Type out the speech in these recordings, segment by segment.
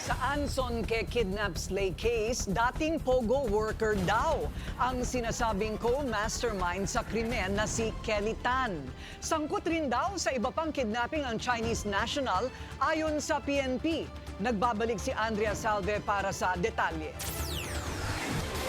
Sa Anson Ke kidnap slay case, dating Pogo worker daw ang sinasabing co-mastermind sa krimen na si Kelly Tan. Sangkot rin daw sa iba pang kidnapping ang Chinese national ayon sa PNP. Nagbabalik si Andrea Salve para sa detalye.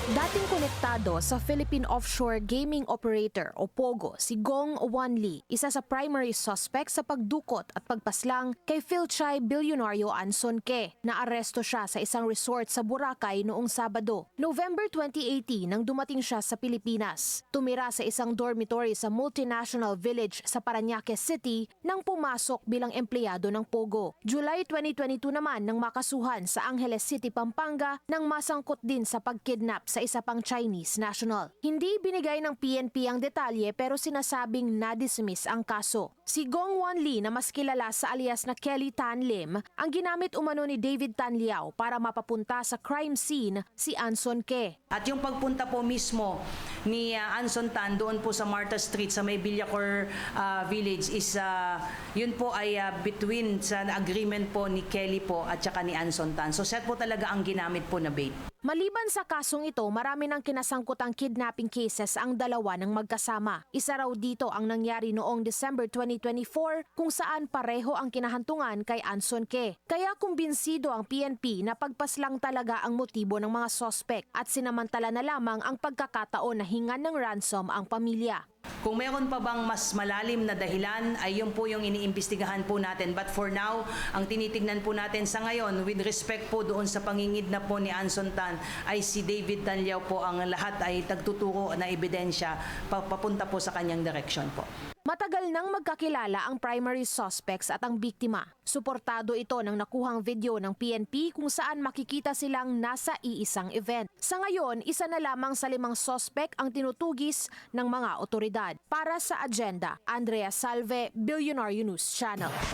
Dating konektado sa Philippine Offshore Gaming Operator o POGO si Gong Wanli, isa sa primary suspect sa pagdukot at pagpaslang kay Philchay bilyonaryo Anson Ke. Naaresto siya sa isang resort sa Boracay noong Sabado, November 2018 nang dumating siya sa Pilipinas. Tumira sa isang dormitory sa multinational village sa Parañaque City nang pumasok bilang empleyado ng POGO. July 2022 naman nang makasuhan sa Angeles City, Pampanga nang masangkot din sa pagkidnap sa isa pang Chinese national. Hindi binigay ng PNP ang detalye pero sinasabing na-dismiss ang kaso. Si Gong Wanli na mas kilala sa alias na Kelly Tan Lim ang ginamit umano ni David Tan Liao para mapapunta sa crime scene si Anson Ke. At yung pagpunta po mismo ni Anson Tan doon po sa Marta Street sa may Villacor Village is yun po ay between sa agreement po ni Kelly po at saka ni Anson Tan. So set po talaga ang ginamit po na bait. Maliban sa kasong ito, marami ng kinasangkutang kidnapping cases ang dalawa ng magkasama. Isa raw dito ang nangyari noong December 2024 kung saan pareho ang kinahantungan kay Anson Ke. Kaya kumbinsido ang PNP na pagpaslang talaga ang motibo ng mga sospek at sinamantala na lamang ang pagkakataon na hingan ng ransom ang pamilya. Kung meron pa bang mas malalim na dahilan ay yun po yung iniimbestigahan po natin. But for now, ang tinitignan po natin sa ngayon with respect po doon sa pangingidnap po ni Anson Tan ay si David Tan Liao po ang lahat ay tagtuturo na ebidensya papunta po sa kanyang direksyon po. Matagal nang magkakilala ang primary suspects at ang biktima. Suportado ito ng nakuhang video ng PNP kung saan makikita silang nasa iisang event. Sa ngayon, isa na lamang sa 5 suspect ang tinutugis ng mga otoridad. Para sa Agenda, Andrea Salve, Billionaire News Channel.